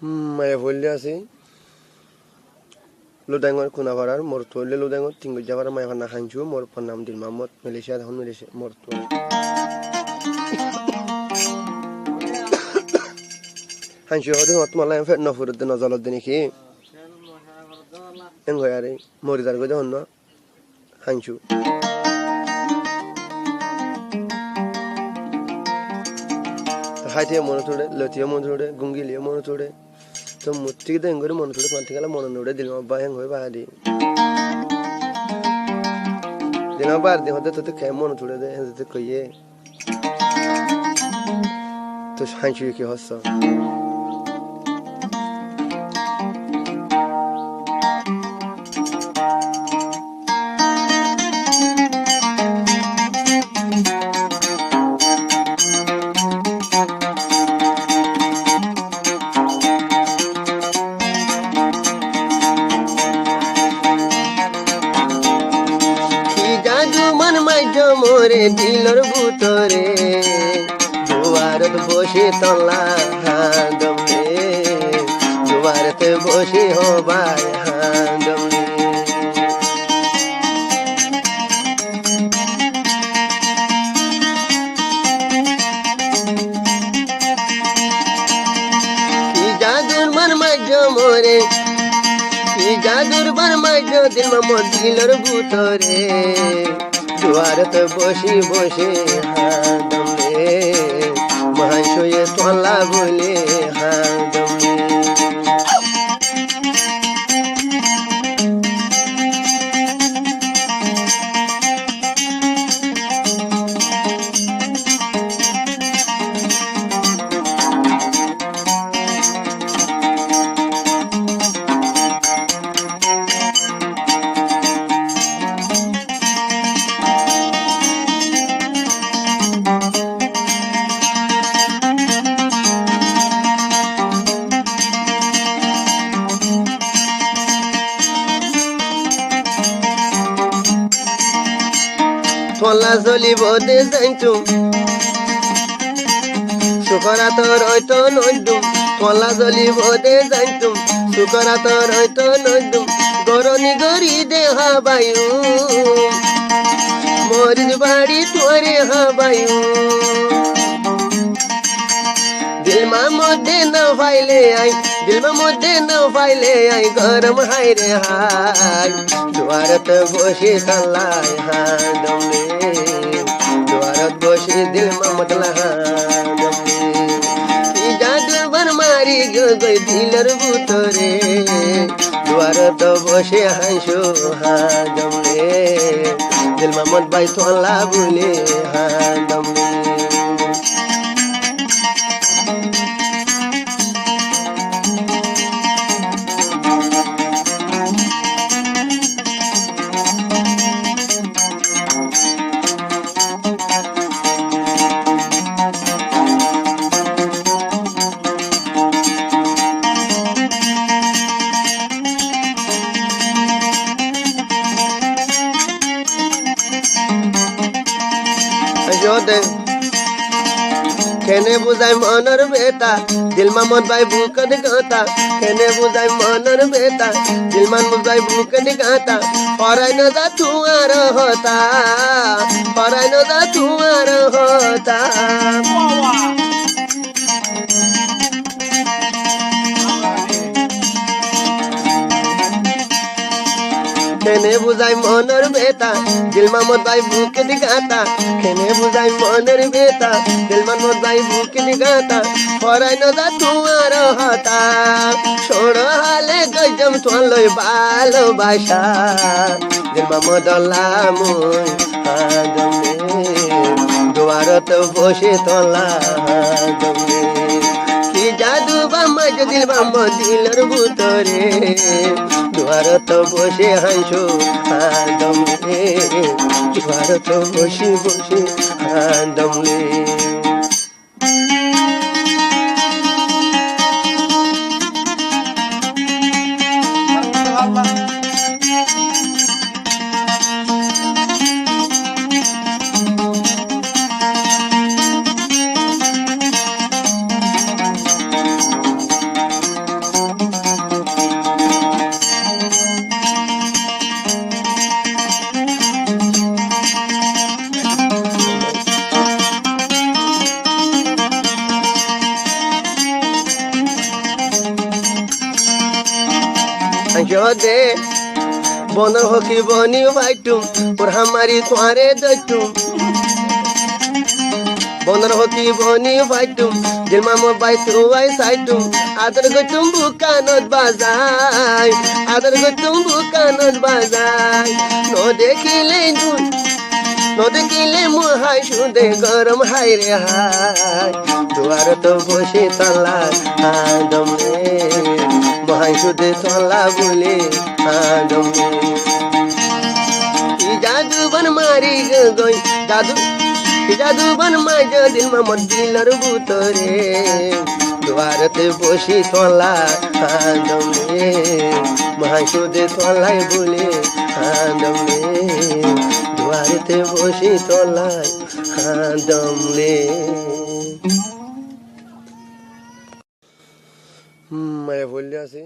মায়া বললে আছে লুদাঙ্গর কুনাপাড়ার মরতো হইলে লুদাঙ্গর তিঙ্গুর যাবার মায়া ভান্না হাঞ্চু মোর নাম দিল মোহাম্মদ মালয়েশিয়া এখন মালয়েশিয়া মরতো হাঞ্চু হতে তোমার ফের নফুরুদ্দিন নজলুদ্দিন কি এন গয়ারে মরিদার গজা হন হাঞ্চু হাইতে মনে তোড়ে লতিয়ে মনে তোড়ে গুঙ্গিলিয়ে মনে তোড়ে তো মূর্তি দেন করে মনে তোড়ে পান্তি গেলে মনে নোড়ে দিল আব্বা হ্যাং হয়ে বাহারি দিল আব্বা আর দিন হতে তো খেয়ে মনে তোড়ে দে হতে কইয়ে তো হাঞ্চু কি হস মোরে দিলর ভুতরে দুয়ারত বসে তলা হাঁদমে দুয়ারতে বসে হবাই হাঁদমে কি জাদুর মন মাঝ মোরে কি জাদুর মন মাঝ দিল মোর দিলর ভুতরে দুয়ারত বসি বসে হাঁদমে মহাশয়ে তোলা বলে হাঁদমে তোলা চলিব দে যাইতো সুকরা তোর হয়তো নইদুম তোলা চলিব দে যাইতো সুকরা তোর হয়তো নইদুম গরনি গরি দে হাবায়ু মরিদ বাড়ি তোরে হাবায়ু দিলমা মধ্যে না ফাইলে আই দিলমা মধ্যে না ফাইলে আই গরম হাই রে হাই দুয়ারত বসে কালাই হাঁদমে দুয়ারত বসে দিলমা মতলা হাঁদমে কি জাদু বনমারি গই দিলর ভুতরে দুয়ারত বসে হাইসো হাঁদমে দিলমা মত বাই তোলা বলে হাঁদমে কেনে বুঝাই মনের বেতা দিলমা মন ভাই বুকন গাতা কেনে বুঝাই মনের বেতা দিলমান বুঝাই বুকন গাতা পরাই ন যা তুয়ার হতা পরাই ন যা তুয়ার হতা কেনে বুঝাই মনের বেতা দিলমা মত ভাই বুকে দিগাতা কেনে বুঝাই মনের বেতা দিলমা মত ভাই বুকে দিগাতা পরাই ন যা তুয়ার হতা ছোড় হালে গজম তোলই ভালোবাসা দিলমা মদলা মই হাঁদমে দুয়ারত বসে তোলা হাঁদমে কি জাদু বাম্মা দিল বাম্মা দিলর ভুতরে দুয়ারত বসে হাসো হাঁদমে দুয়ারত বসে বসে হাঁদমে দে বনর হকি বনি ভাইটুম ওর হামারি তোয়ারে দইটুম বনর হকি বনি ভাইটুম দিলমা মোর বাই তুয়াই সাইটুম আদর গইটুম বুকানত বাজাই আদর গইটুম বুকানত বাজাই ন দেখিলে মহাই সুদে গরম হাই রে হাই দুয়ার তো বসে তলা আদম রে মহাই সুদে তলা বলে আদম রে জাদু বন মারি গই জাদু বন মাই দিল মন দিলর ভুতরে দুয়ারতে বসি তলা আদম রে মহাই সুদে তলাই বলে আদম রে দুয়ারেতে বসি তলায় আদম রে মায়া বললে আছে